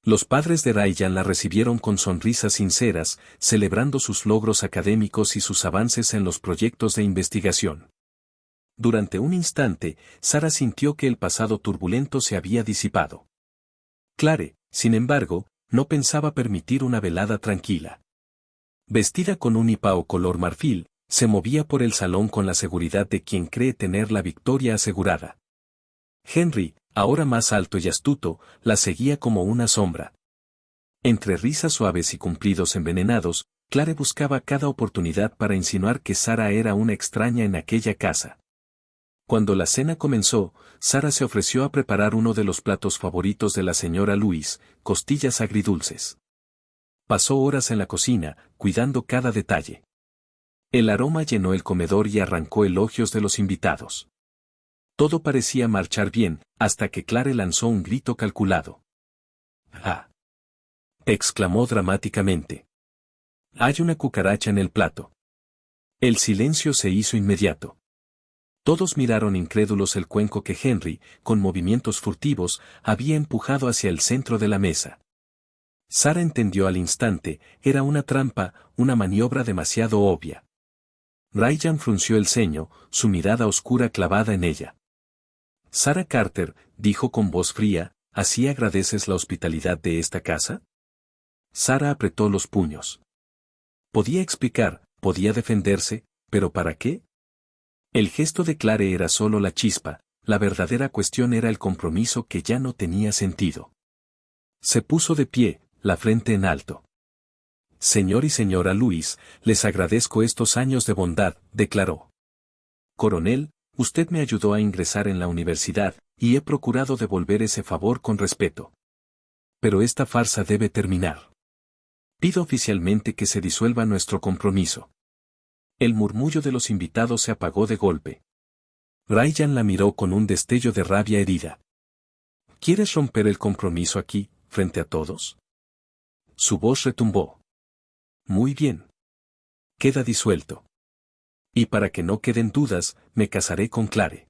Los padres de Ryan la recibieron con sonrisas sinceras, celebrando sus logros académicos y sus avances en los proyectos de investigación. Durante un instante, Sara sintió que el pasado turbulento se había disipado. Clare, sin embargo, no pensaba permitir una velada tranquila. Vestida con un hipao color marfil, se movía por el salón con la seguridad de quien cree tener la victoria asegurada. Henry, ahora más alto y astuto, la seguía como una sombra. Entre risas suaves y cumplidos envenenados, Clare buscaba cada oportunidad para insinuar que Sara era una extraña en aquella casa. Cuando la cena comenzó, Sara se ofreció a preparar uno de los platos favoritos de la señora Lewis, costillas agridulces. Pasó horas en la cocina, cuidando cada detalle. El aroma llenó el comedor y arrancó elogios de los invitados. Todo parecía marchar bien, hasta que Clare lanzó un grito calculado. ¡Ah! Exclamó dramáticamente. Hay una cucaracha en el plato. El silencio se hizo inmediato. Todos miraron incrédulos el cuenco que Henry, con movimientos furtivos, había empujado hacia el centro de la mesa. Sara entendió al instante, era una trampa, una maniobra demasiado obvia. Ryan frunció el ceño, su mirada oscura clavada en ella. Sara Carter, dijo con voz fría, ¿así agradeces la hospitalidad de esta casa? Sara apretó los puños. Podía explicar, podía defenderse, ¿pero para qué? El gesto de Clare era solo la chispa, la verdadera cuestión era el compromiso que ya no tenía sentido. Se puso de pie, la frente en alto. Señor y señora Lewis, les agradezco estos años de bondad, declaró. Coronel, usted me ayudó a ingresar en la universidad, y he procurado devolver ese favor con respeto. Pero esta farsa debe terminar. Pido oficialmente que se disuelva nuestro compromiso. El murmullo de los invitados se apagó de golpe. Ryan la miró con un destello de rabia herida. ¿Quieres romper el compromiso aquí, frente a todos? Su voz retumbó. Muy bien. Queda disuelto. Y para que no queden dudas, me casaré con Clare.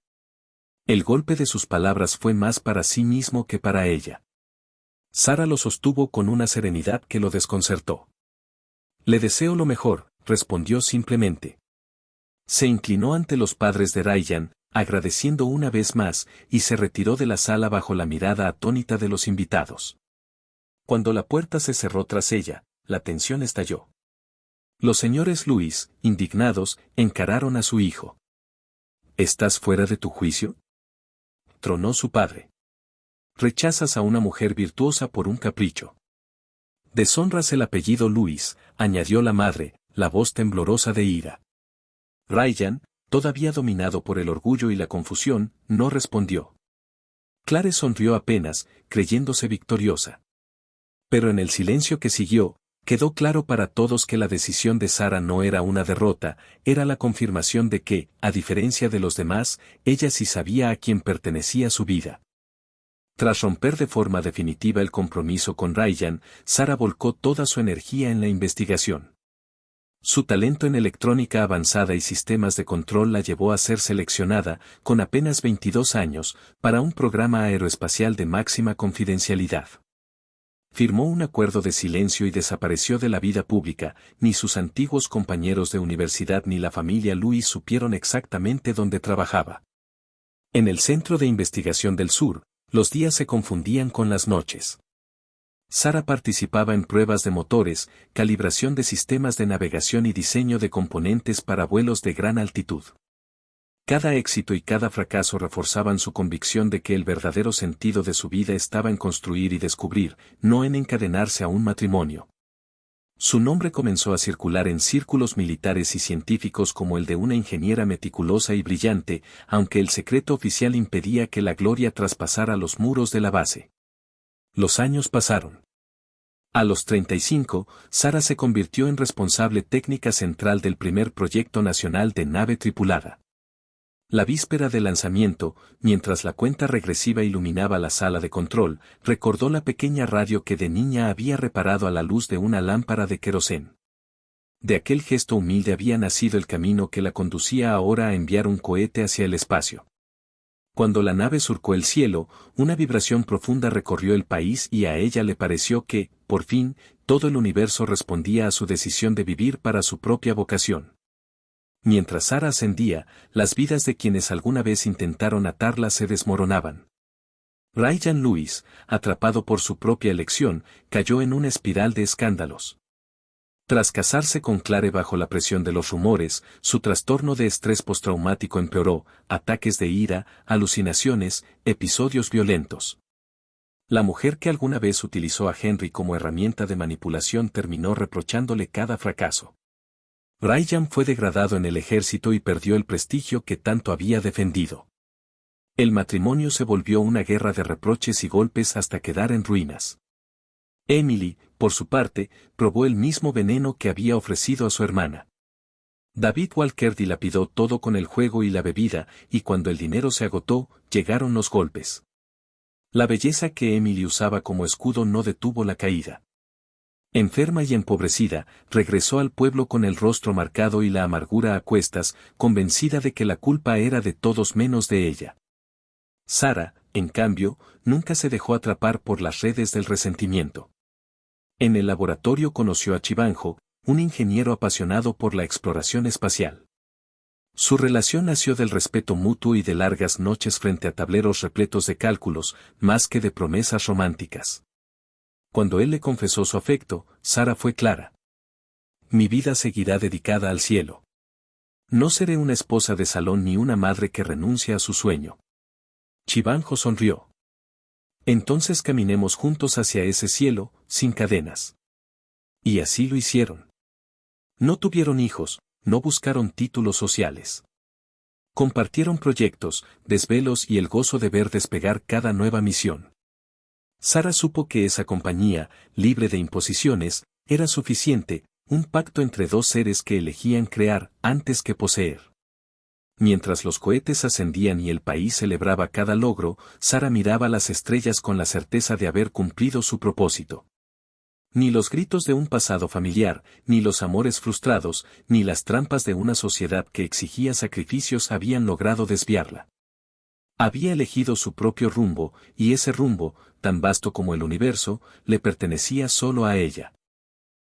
El golpe de sus palabras fue más para sí mismo que para ella. Sara lo sostuvo con una serenidad que lo desconcertó. Le deseo lo mejor, respondió simplemente. Se inclinó ante los padres de Ryan, agradeciendo una vez más, y se retiró de la sala bajo la mirada atónita de los invitados. Cuando la puerta se cerró tras ella, la tensión estalló. Los señores Lewis, indignados, encararon a su hijo. ¿Estás fuera de tu juicio?, tronó su padre. Rechazas a una mujer virtuosa por un capricho. Deshonras el apellido Lewis, añadió la madre, la voz temblorosa de ira. Ryan, todavía dominado por el orgullo y la confusión, no respondió. Clare sonrió apenas, creyéndose victoriosa. Pero en el silencio que siguió, quedó claro para todos que la decisión de Sara no era una derrota, era la confirmación de que, a diferencia de los demás, ella sí sabía a quién pertenecía su vida. Tras romper de forma definitiva el compromiso con Ryan, Sara volcó toda su energía en la investigación. Su talento en electrónica avanzada y sistemas de control la llevó a ser seleccionada, con apenas 22 años, para un programa aeroespacial de máxima confidencialidad. Firmó un acuerdo de silencio y desapareció de la vida pública, ni sus antiguos compañeros de universidad ni la familia Lewis supieron exactamente dónde trabajaba. En el Centro de Investigación del Sur, los días se confundían con las noches. Sara participaba en pruebas de motores, calibración de sistemas de navegación y diseño de componentes para vuelos de gran altitud. Cada éxito y cada fracaso reforzaban su convicción de que el verdadero sentido de su vida estaba en construir y descubrir, no en encadenarse a un matrimonio. Su nombre comenzó a circular en círculos militares y científicos como el de una ingeniera meticulosa y brillante, aunque el secreto oficial impedía que la gloria traspasara los muros de la base. Los años pasaron. A los 35, Sara se convirtió en responsable técnica central del primer proyecto nacional de nave tripulada. La víspera del lanzamiento, mientras la cuenta regresiva iluminaba la sala de control, recordó la pequeña radio que de niña había reparado a la luz de una lámpara de querosén. De aquel gesto humilde había nacido el camino que la conducía ahora a enviar un cohete hacia el espacio. Cuando la nave surcó el cielo, una vibración profunda recorrió el país y a ella le pareció que, por fin, todo el universo respondía a su decisión de vivir para su propia vocación. Mientras Sara ascendía, las vidas de quienes alguna vez intentaron atarla se desmoronaban. Ryan Lewis, atrapado por su propia elección, cayó en una espiral de escándalos. Tras casarse con Clare bajo la presión de los rumores, su trastorno de estrés postraumático empeoró, ataques de ira, alucinaciones, episodios violentos. La mujer que alguna vez utilizó a Henry como herramienta de manipulación terminó reprochándole cada fracaso. Ryan fue degradado en el ejército y perdió el prestigio que tanto había defendido. El matrimonio se volvió una guerra de reproches y golpes hasta quedar en ruinas. Emily, por su parte, probó el mismo veneno que había ofrecido a su hermana. David Walker dilapidó todo con el juego y la bebida, y cuando el dinero se agotó, llegaron los golpes. La belleza que Emily usaba como escudo no detuvo la caída. Enferma y empobrecida, regresó al pueblo con el rostro marcado y la amargura a cuestas, convencida de que la culpa era de todos menos de ella. Sara, en cambio, nunca se dejó atrapar por las redes del resentimiento. En el laboratorio conoció a Chibanjo, un ingeniero apasionado por la exploración espacial. Su relación nació del respeto mutuo y de largas noches frente a tableros repletos de cálculos, más que de promesas románticas. Cuando él le confesó su afecto, Sara fue clara. Mi vida seguirá dedicada al cielo. No seré una esposa de salón ni una madre que renuncia a su sueño. Chibanjo sonrió. Entonces caminemos juntos hacia ese cielo, sin cadenas. Y así lo hicieron. No tuvieron hijos, no buscaron títulos sociales. Compartieron proyectos, desvelos y el gozo de ver despegar cada nueva misión. Sara supo que esa compañía, libre de imposiciones, era suficiente, un pacto entre dos seres que elegían crear antes que poseer. Mientras los cohetes ascendían y el país celebraba cada logro, Sara miraba las estrellas con la certeza de haber cumplido su propósito. Ni los gritos de un pasado familiar, ni los amores frustrados, ni las trampas de una sociedad que exigía sacrificios habían logrado desviarla. Había elegido su propio rumbo, y ese rumbo, tan vasto como el universo, le pertenecía solo a ella.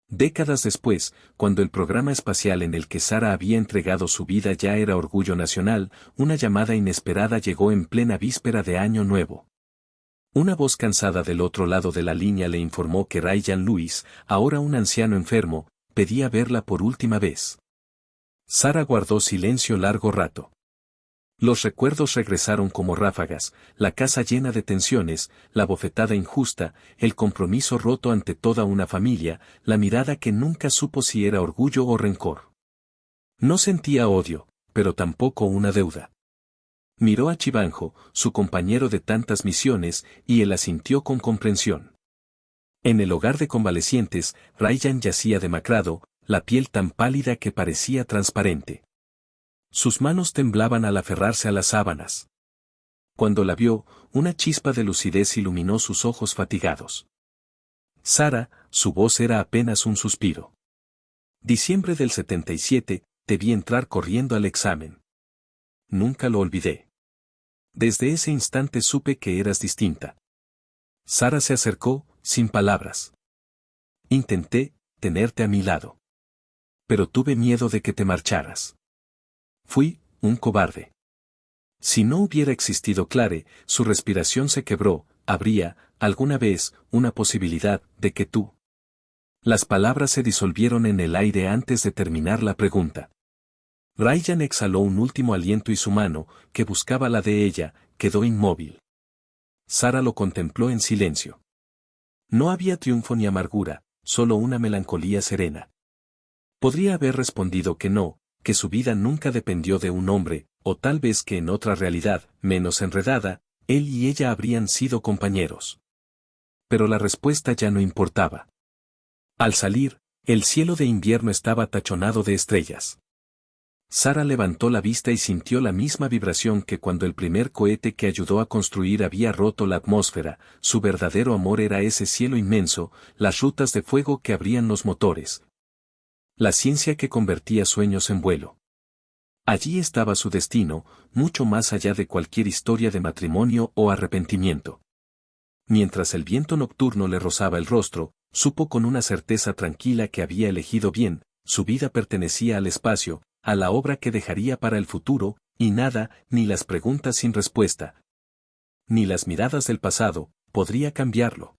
Décadas después, cuando el programa espacial en el que Sara había entregado su vida ya era orgullo nacional, una llamada inesperada llegó en plena víspera de Año Nuevo. Una voz cansada del otro lado de la línea le informó que Ryan Lewis, ahora un anciano enfermo, pedía verla por última vez. Sara guardó silencio largo rato. Los recuerdos regresaron como ráfagas, la casa llena de tensiones, la bofetada injusta, el compromiso roto ante toda una familia, la mirada que nunca supo si era orgullo o rencor. No sentía odio, pero tampoco una deuda. Miró a Chibanjo, su compañero de tantas misiones, y él asintió con comprensión. En el hogar de convalecientes, Ryan yacía demacrado, la piel tan pálida que parecía transparente. Sus manos temblaban al aferrarse a las sábanas. Cuando la vio, una chispa de lucidez iluminó sus ojos fatigados. Sara, su voz era apenas un suspiro. Diciembre del 77, te vi entrar corriendo al examen. Nunca lo olvidé. Desde ese instante supe que eras distinta. Sara se acercó, sin palabras. Intenté tenerte a mi lado. Pero tuve miedo de que te marcharas. Fui un cobarde. Si no hubiera existido Clare, su respiración se quebró, habría, alguna vez, una posibilidad de que tú. Las palabras se disolvieron en el aire antes de terminar la pregunta. Ryan exhaló un último aliento y su mano, que buscaba la de ella, quedó inmóvil. Sara lo contempló en silencio. No había triunfo ni amargura, solo una melancolía serena. Podría haber respondido que no, que su vida nunca dependió de un hombre, o tal vez que en otra realidad, menos enredada, él y ella habrían sido compañeros. Pero la respuesta ya no importaba. Al salir, el cielo de invierno estaba tachonado de estrellas. Sara levantó la vista y sintió la misma vibración que cuando el primer cohete que ayudó a construir había roto la atmósfera. Su verdadero amor era ese cielo inmenso, las rutas de fuego que abrían los motores. La ciencia que convertía sueños en vuelo. Allí estaba su destino, mucho más allá de cualquier historia de matrimonio o arrepentimiento. Mientras el viento nocturno le rozaba el rostro, supo con una certeza tranquila que había elegido bien, su vida pertenecía al espacio, a la obra que dejaría para el futuro, y nada, ni las preguntas sin respuesta, ni las miradas del pasado, podría cambiarlo.